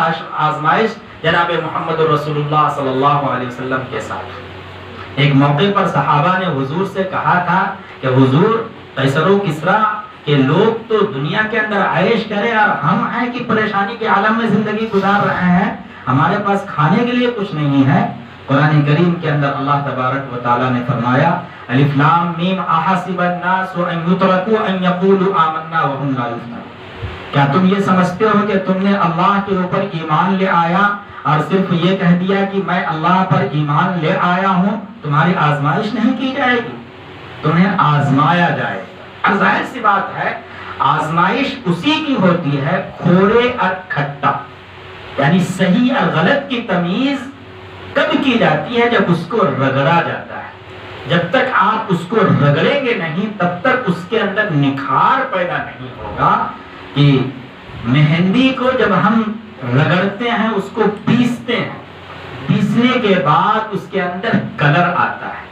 آزمائش جناب محمد رسول اللہ صلی اللہ علیہ وسلم کے ساتھ۔ ایک موقع پر صحابہ نے حضور سے کہا تھا کہ حضور قیصر و کسریٰ کہ لوگ تو دنیا کے اندر عیش کریں اور ہم ہیں کہ پریشانی کے عالم میں زندگی گزار رہے ہیں، ہمارے پاس کھانے کے لیے کچھ نہیں ہے۔ قرآن کریم کے اندر اللہ تبارک و تعالیٰ نے فرمایا الف لام میم احسب الناس ان یترکوا ان یقولوا آمنا وهم لا یفتنون۔ کیا تم یہ سمجھتے ہو کہ تم نے اللہ کے اوپر ایمان لے آیا اور صرف یہ کہہ دیا کہ میں اللہ پر ایمان لے آیا ہوں، تمہاری آزمائش نہیں کی جائے گی، تمہیں آزمایا جائے گا۔ اور ظاہر سی بات ہے آزمائش اسی کی ہوتی ہے کھوڑے اور کھٹا، یعنی صحیح اور غلط کی تمیز کب کی جاتی ہے؟ جب اس کو رگڑا جاتا ہے۔ جب تک آپ اس کو رگڑیں گے نہیں تب تک اس کے اندر نکھار پیدا نہیں ہوگا۔ کہ مہندی کو جب ہم رگڑتے ہیں، اس کو پیستے ہیں، پیسنے کے بعد اس کے اندر کلر آتا ہے،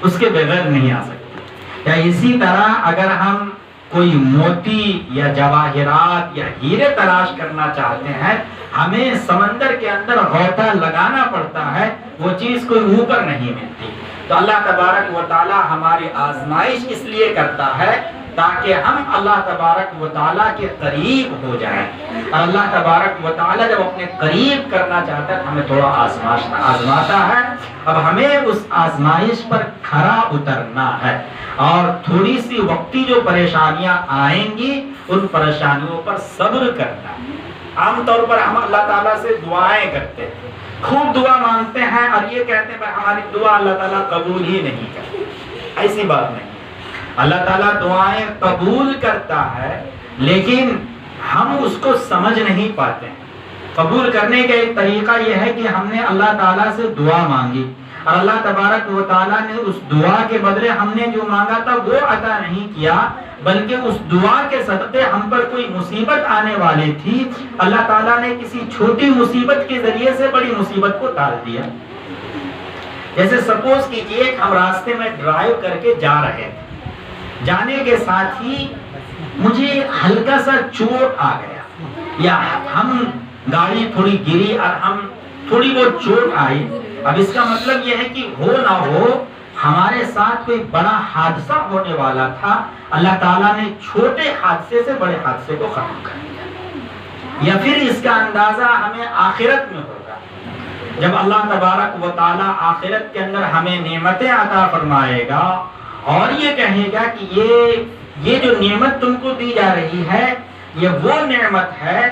اس کے بغیر نہیں آ سکتا۔ یا اسی طرح اگر ہم کوئی موتی یا جواہرات یا ہیرے تلاش کرنا چاہتے ہیں، ہمیں سمندر کے اندر غوطہ لگانا پڑتا ہے، وہ چیز کوئی اوپر نہیں ملتی۔ تو اللہ تبارک و تعالی ہماری آزمائش اس لیے کرتا ہے تاکہ ہم اللہ تبارک و تعالیٰ کے قریب ہو جائیں، اور اللہ تبارک و تعالیٰ جب اپنے قریب کرنا چاہتا ہے ہمیں تھوڑا آزماتا ہے۔ اب ہمیں اس آزمائش پر کھرا اترنا ہے، اور تھوڑی سی وقتی جو پریشانیاں آئیں گی ان پریشانیوں پر صبر کرنا ہے۔ عام طور پر ہم اللہ تعالیٰ سے دعائیں کرتے ہیں، خوب دعا مانگتے ہیں اور یہ کہتے ہیں کہ ہماری دعا اللہ تعالیٰ قبول ہی نہیں کرتی۔ ایسی بات نہیں، اللہ تعالیٰ دعائیں قبول کرتا ہے، لیکن ہم اس کو سمجھ نہیں پاتے ہیں۔ قبول کرنے کا ایک طریقہ یہ ہے کہ ہم نے اللہ تعالیٰ سے دعا مانگی اور اللہ تبارک و تعالیٰ نے اس دعا کے بدلے ہم نے جو مانگا تھا وہ عطا نہیں کیا، بلکہ اس دعا کے صدقے ہم پر کوئی مصیبت آنے والی تھی، اللہ تعالیٰ نے کسی چھوٹی مصیبت کے ذریعے سے بڑی مصیبت کو ٹال دیا۔ جیسے سپوز کیجئے ہم راستے میں ڈرائیو کر کے جا رہے تھے، جانے کے ساتھ ہی مجھے ہلکا سا چوٹ آ گیا، یا ہم گاڑی تھوڑی گری اور ہم تھوڑی بہت چوٹ آئی. اب اس کا مطلب یہ ہے کہ ہو نہ ہو ہمارے ساتھ کوئی بڑا حادثہ ہونے والا تھا، اللہ تعالیٰ نے چھوٹے حادثے سے بڑے حادثے کو ختم کر دیا. یا پھر اس کا اندازہ ہمیں آخرت میں ہوگا، جب اللہ تبارک و تعالیٰ آخرت کے اندر ہمیں نعمتیں عطا فرمائے گا اور یہ کہے گا کہ یہ جو نعمت تم کو دی جا رہی ہے یہ وہ نعمت ہے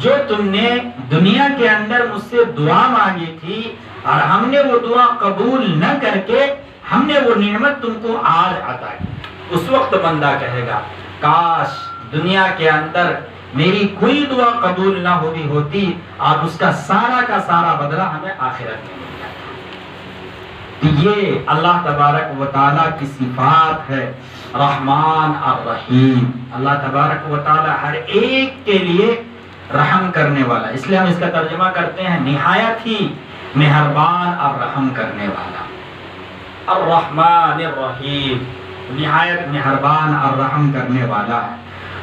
جو تم نے دنیا کے اندر مجھ سے دعا مانگی تھی اور ہم نے وہ دعا قبول نہ کر کے ہم نے وہ نعمت تم کو آج عطا کی. اس وقت بندہ کہے گا کاش دنیا کے اندر میری کوئی دعا قبول نہ ہوئی ہوتی اور اس کا سارا بدلہ ہمیں آخرت میں مل جاتا. یہ اللہ تبارک و تعالیٰ کی صفات ہے، رحمان اور رحیم. اللہ تبارک و تعالیٰ ہر ایک کے لیے رحم کرنے والا، اس لیے ہم اس کا ترجمہ کرتے ہیں نہایت ہی مہربان اور رحم کرنے والا. الرحمن الرحیم، نہایت مہربان اور رحم کرنے والا ہے.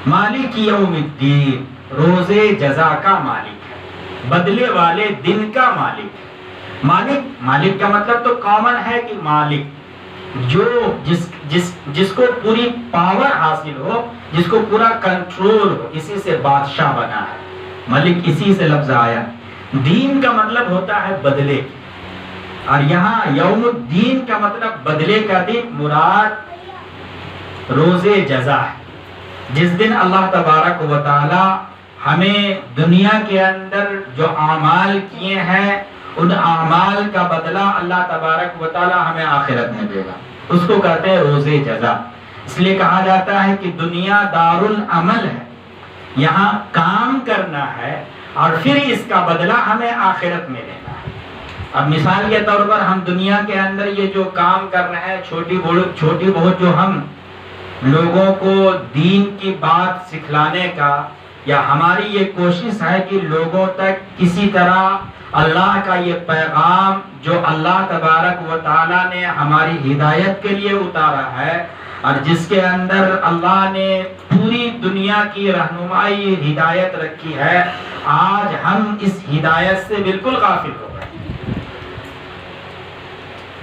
مالک یوم الدین، روز جزا کا مالک ہے، بدلے والے دن کا مالک ہے. مالک کا مطلب تو کامن ہے کہ مالک جو جس کو پوری پاور حاصل ہو، جس کو پورا کنٹرول ہو، اسی سے بادشاہ بنا ہے. ملک اسی سے لفظ آیا. دین کا مطلب ہوتا ہے بدلے، اور یہاں یوم الدین کا مطلب بدلے کا دن مراد روز جزا ہے، جس دن اللہ تبارک و تعالی ہمیں دنیا کے اندر جو اعمال کیے ہیں ان اعمال کا بدلہ اللہ تبارک و تعالی ہمیں آخرت میں دے گا. اس کو کہتے ہیں روز جزا. اس لیے کہا جاتا ہے کہ دنیا دار العمل ہے، یہاں کام کرنا ہے اور پھر اس کا بدلہ ہمیں آخرت میں دینا ہے. اب مثال کے طور پر ہم دنیا کے اندر یہ جو کام کر رہے ہیں، چھوٹی بہت جو ہم لوگوں کو دین کی بات سکھلانے کا، یا ہماری یہ کوشش ہے کہ لوگوں تک کسی طرح اللہ کا یہ پیغام جو اللہ تبارک و تعالیٰ نے ہماری ہدایت کے لیے اتارا ہے اور جس کے اندر اللہ نے پوری دنیا کی رہنمائی ہدایت رکھی ہے، آج ہم اس ہدایت سے بالکل غافل ہو گئے.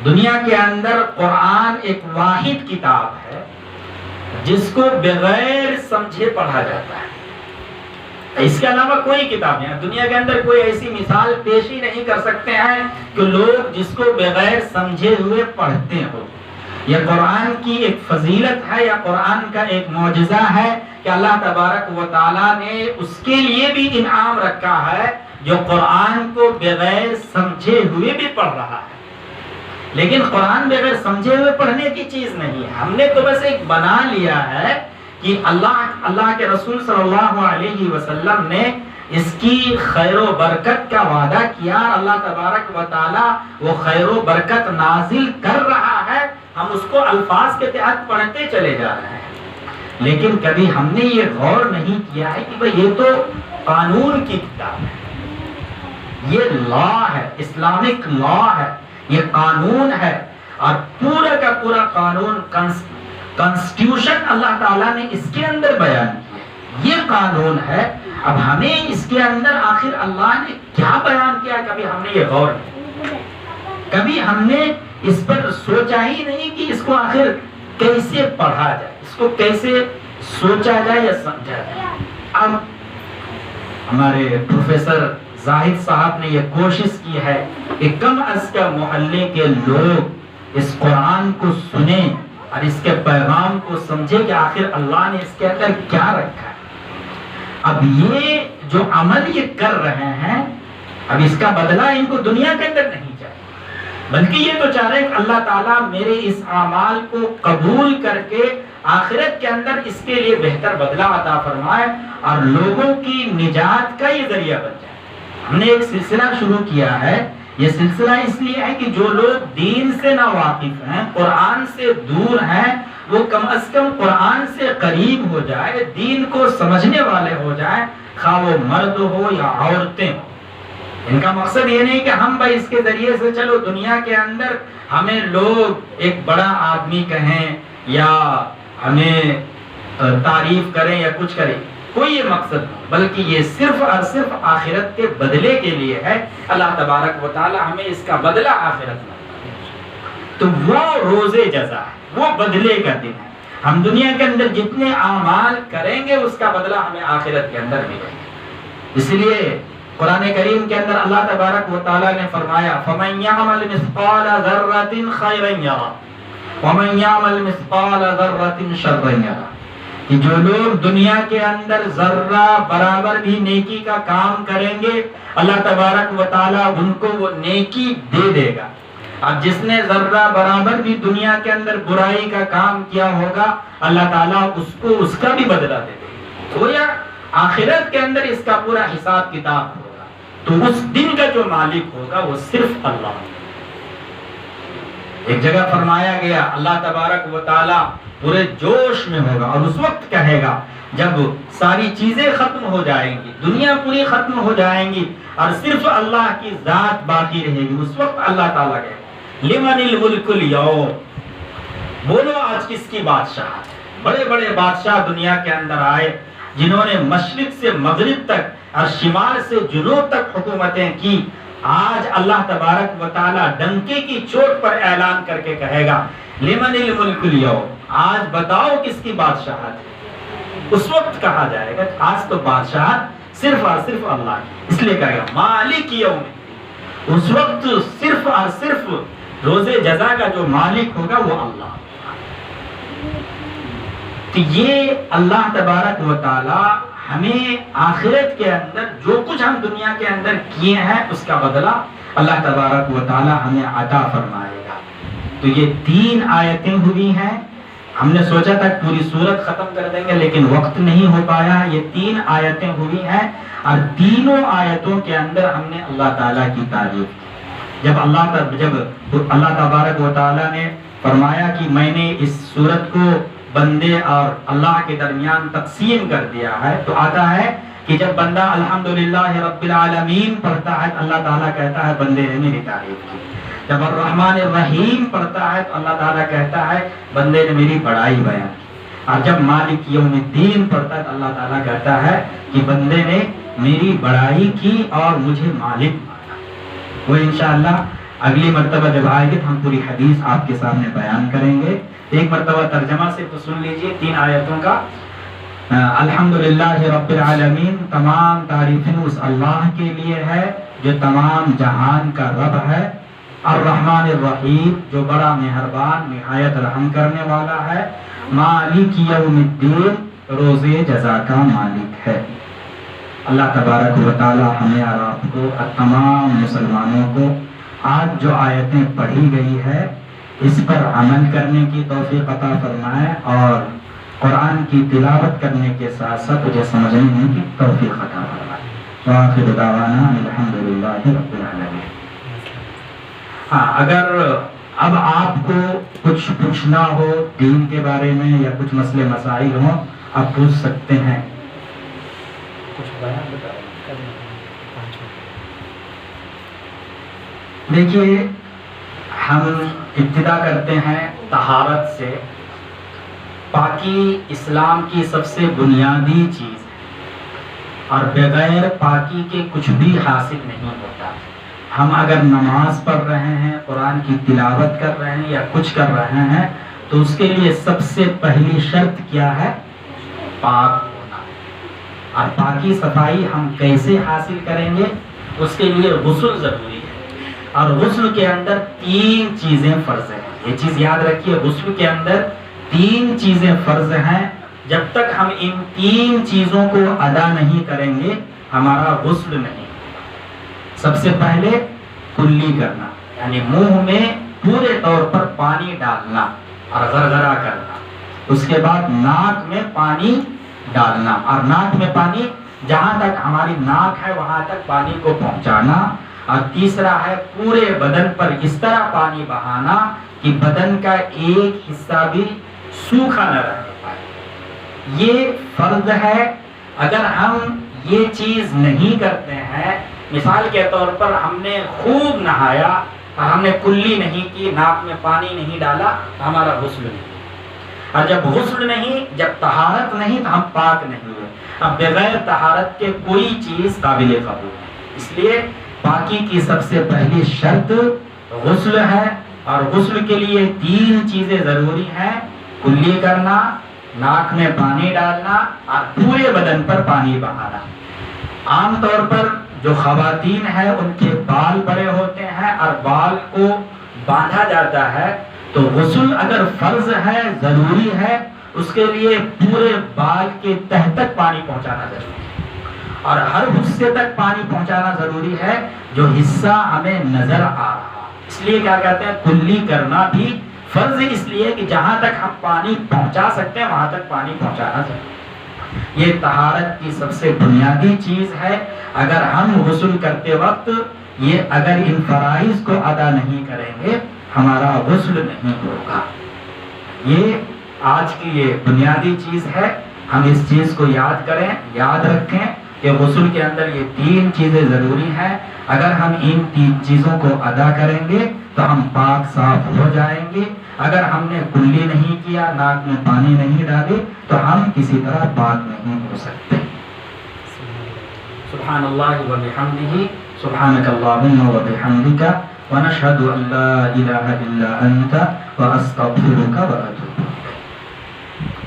دنیا کے اندر قرآن ایک واحد کتاب ہے جس کو بغیر سمجھے پڑھا جاتا ہے. اس کے علاوہ کوئی کتاب نہیں. دنیا کے اندر کوئی ایسی مثال پیش ہی نہیں کر سکتے ہیں کہ لوگ جس کو بغیر سمجھے ہوئے پڑھتے ہو. یہ قرآن کی ایک فضیلت ہے، یا قرآن کا ایک معجزہ ہے کہ اللہ تبارک و تعالیٰ نے اس کے لیے بھی انعام رکھا ہے جو قرآن کو بغیر سمجھے ہوئے بھی پڑھ رہا ہے. لیکن قرآن بغیر سمجھے ہوئے پڑھنے کی چیز نہیں ہے. ہم نے تو بس ایک بنا لیا ہے کہ اللہ کے رسول صلی اللہ علیہ وسلم نے اس کی خیر و برکت کا وعدہ کیا، اللہ تبارک و تعالی وہ خیر و برکت نازل کر رہا ہے، ہم اس کو الفاظ کے تحت پڑھتے چلے جا رہے ہیں. لیکن کبھی ہم نے یہ غور نہیں کیا ہے کہ بھئی یہ تو قانون کی کتاب ہے، یہ لا ہے، اسلامک لا ہے، یہ قانون ہے، اور پورا کا پورا قانون کانسٹیٹیوشن اللہ تعالیٰ نے اس کے اندر بیان کیا. یہ قانون ہے. اب ہمیں اس کے اندر آخر اللہ نے کیا بیان کیا، کبھی ہم نے یہ غور نہیں، کبھی ہم نے اس پر سوچا ہی نہیں کہ اس کو آخر کیسے پڑھا جائے، اس کو کیسے سوچا جائے یا سمجھا جائے. اب ہمارے پروفیسر زاہد صاحب نے یہ کوشش کی ہے کہ کم از کم محلے کے لوگ اس قرآن کو سنیں اور اس کے پیغام کو سمجھے کہ آخر اللہ نے اس کے اندر کیا رکھا ہے. اب یہ جو عمل یہ کر رہے ہیں، اب اس کا بدلہ ان کو دنیا کے اندر نہیں چاہیے، بلکہ یہ تو چاہ رہے ہیں کہ اللہ تعالیٰ میرے اس اعمال کو قبول کر کے آخرت کے اندر اس کے لیے بہتر بدلہ عطا فرمائے اور لوگوں کی نجات کا یہ ذریعہ بن جائے. ہم نے ایک سلسلہ شروع کیا ہے. یہ سلسلہ اس لیے ہے کہ جو لوگ دین سے نا واقف ہیں، قرآن سے دور ہیں، وہ کم از کم قرآن سے قریب ہو جائے، دین کو سمجھنے والے ہو جائیں، خواہ وہ مرد ہو یا عورتیں ہو. ان کا مقصد یہ نہیں کہ ہم بھائی اس کے ذریعے سے چلو دنیا کے اندر ہمیں لوگ ایک بڑا آدمی کہیں یا ہمیں تعریف کریں یا کچھ کریں، کوئی یہ مقصد نہیں، بلکہ یہ صرف اور صرف آخرت کے بدلے کے لیے ہے۔ اللہ تبارک و تعالی ہمیں اس کا بدلہ آخرت میں، تو وہ روز جزا ہے، وہ بدلے کا دن ہے۔ ہم دنیا کے اندر جتنے اعمال کریں گے اس کا بدلہ ہمیں آخرت کے اندر ملے گا۔ اس لیے قرآن کریم کے اندر اللہ تبارک و تعالی نے فرمایا فَمَن يَعْمَلْ مِثْقَالَ ذَرَّةٍ خَيْرًا يَرَهُ وَمَن يَعْمَلْ مِثْقَالَ ذَرَّةٍ شَرًّا يَرَهُ، کہ جو لوگ دنیا کے اندر ذرہ برابر بھی نیکی کا کام کریں گے اللہ تبارک و تعالی ان کو وہ نیکی دے دے گا۔ اب جس نے ذرہ برابر بھی دنیا کے اندر برائی کا کام کیا ہوگا اللہ تعالیٰ اس کو اس کا بھی بدلہ دے دے گا، تو یا آخرت کے اندر اس کا پورا حساب کتاب ہوگا۔ تو اس دن کا جو مالک ہوگا وہ صرف اللہ ہوگا۔ ایک جگہ فرمایا گیا اللہ تبارک و تعالیٰ پورے جوش میں ہوگا اور اس وقت کہے گا جب ساری چیزیں ختم ہو جائیں گی، دنیا پوری ختم ہو جائیں گی اور صرف اللہ کی ذات باقی رہے گی، اس وقت اللہ تعالیٰ کہے لمن الملک اليوم، بولو آج کس کی بادشاہت ہے؟ بڑے بڑے بادشاہ دنیا کے اندر آئے جنہوں نے مشرق سے مغرب تک اور شمال سے جنوب تک حکومتیں کی۔ آج اللہ تبارک و تعالی ڈنکے کی چوٹ پر اعلان کر کے کہے گا لمن الملک اليوم، آج بتاؤ کس کی بادشاہت ہے؟ اس وقت کہا جائے گا آج تو بادشاہت صرف اور صرف اللہ کی، اس لیے کہے گا مالک یوم، اس وقت صرف اور صرف روز جزا کا جو مالک ہوگا وہ اللہ۔ تو یہ اللہ تبارک و تعالی ہمیں آخرت کے اندر جو کچھ ہم دنیا کے اندر کیے ہیں اس کا بدلہ اللہ تبارک و تعالی ہمیں عطا فرمائے گا۔ تو یہ 3 آیتیں ہوئی ہیں، ہم نے سوچا تھا پوری سورت ختم کر دیں گے لیکن وقت نہیں ہو پایا۔ یہ 3 آیتیں ہوئی ہیں اور تینوں آیتوں کے اندر ہم نے اللہ تعالیٰ کی تعریف کی۔ جب اللہ تبارک و تعالیٰ نے فرمایا کہ میں نے اس سورت کو بندے اور اللہ کے درمیان تقسیم کر دیا ہے، تو آتا ہے کہ جب بندہ الحمدللہ رب العالمین پڑھتا ہے تو اللہ تعالیٰ کہتا ہے بندے نے میری تعریف کی۔ جب الرحمن الرحیم پڑھتا ہے تو اللہ تعالیٰ کہتا ہے بندے نے میری بڑائی بیان کی۔ اور جب مالک یوم الدین پڑھتا ہے تو اللہ تعالیٰ کہتا ہے کہ بندے نے میری بڑائی کی اور مجھے مالک مانا۔ وہ انشاءاللہ اگلی مرتبہ جب آئے گی تو ہم پوری حدیث آپ کے سامنے بیان کریں گے۔ ایک مرتبہ ترجمہ صرف سن لیجئے 3 آیتوں کا۔ الحمدللہ رب العالمین، تمام تعریفیں اس اللہ کے لیے ہے جو تمام جہان کا رب ہے۔ الرحمن الرحیم، جو بڑا مہربان نہایت رحم کرنے والا ہے۔ مالک یوم الدین، روز جزا کا مالک ہے۔ اللہ تبارک و تعالی ہمیں اور آپ کو اور تمام مسلمانوں کو آج جو آیتیں پڑھی گئی ہے اس پر عمل کرنے کی توفیق عطا فرمائے اور قرآن کی تلاوت کرنے کے ساتھ ساتھ مجھے سمجھنے کی توفیق عطا فرمائے۔ وآخر دعوانا الحمدللہ رب العالمین۔ ہاں، اگر اب آپ کو کچھ پوچھنا ہو دین کے بارے میں یا کچھ مسئلے مسائل ہوں آپ پوچھ سکتے ہیں۔ دیکھیے، ہم ابتدا کرتے ہیں طہارت سے۔ پاکی اسلام کی سب سے بنیادی چیز ہے اور بغیر پاکی کے کچھ بھی حاصل نہیں ہوتا۔ ہم اگر نماز پڑھ رہے ہیں، قرآن کی تلاوت کر رہے ہیں یا کچھ کر رہے ہیں تو اس کے لیے سب سے پہلی شرط کیا ہے؟ پاک ہونا۔ اور پاکی صفائی ہم کیسے حاصل کریں گے؟ اس کے لیے غسل ضروری ہے اور غسل کے اندر 3 چیزیں فرض ہیں۔ یہ چیز یاد رکھیے، غسل کے اندر 3 چیزیں فرض ہیں۔ جب تک ہم ان 3 چیزوں کو ادا نہیں کریں گے ہمارا غسل نہیں۔ سب سے پہلے کلی کرنا، یعنی منہ میں پورے طور پر پانی ڈالنا اور غرغرہ کرنا۔ اس کے بعد ناک میں پانی ڈالنا اور ناک میں پانی جہاں تک ہماری ناک ہے وہاں تک پانی کو پہنچانا۔ اور تیسرا ہے پورے بدن پر اس طرح پانی بہانا کہ بدن کا ایک حصہ بھی سوکھا نہ رہ پائے۔ یہ فرض ہے۔ اگر ہم یہ چیز نہیں کرتے ہیں مثال کے طور پر ہم نے خوب نہایا اور ہم نے کلی نہیں کی، ناک میں پانی نہیں ڈالا، تو ہمارا غسل نہیں. اور جب غسل نہیں، جب طہارت نہیں، تو ہم پاک نہیں ہوئے. اب بغیر طہارت کے کوئی چیز قابل قبول نہیں. اس لیے پاکی کی سب سے پہلی شرط غسل ہے، اور غسل کے لیے 3 چیزیں ضروری ہیں: کلی کرنا، ناک میں پانی ڈالنا، اور پورے بدن پر پانی بہانا. عام طور پر جو خواتین ہیں ان کے بال بڑے ہوتے ہیں اور بال کو باندھا جاتا ہے، تو غسل اگر فرض ہے، ضروری ہے، اس کے لیے پورے بال کے تہ تک پانی پہنچانا ضروری ہے، اور ہر حصے تک پانی پہنچانا ضروری ہے جو حصہ ہمیں نظر آ رہا. اس لیے کیا کہتے ہیں، کلی کرنا بھی فرض، اس لیے کہ جہاں تک ہم پانی پہنچا سکتے ہیں وہاں تک پانی پہنچانا ضروری ہے. یہ طہارت کی سب سے بنیادی چیز ہے. اگر ہم غسل کرتے وقت اگر ان فرائض کو ادا نہیں کریں گے، ہمارا غسل نہیں ہوگا. یہ آج کی یہ بنیادی چیز ہے. ہم اس چیز کو یاد کریں، یاد رکھیں کہ غسل کے اندر یہ 3 چیزیں ضروری ہیں. اگر ہم ان 3 چیزوں کو ادا کریں گے تو ہم پاک صاف ہو جائیں گے. اگر ہم نے کلی نہیں کیا، ناک میں پانی نہیں ڈالے، تو ہم کسی طرح پاک نہیں ہو سکتے. سبحان اللہ و بحمدہ، سبحانک اللہم و بحمدک، ونشہد ان لا الہ الا انت، واستغفرک و اتوب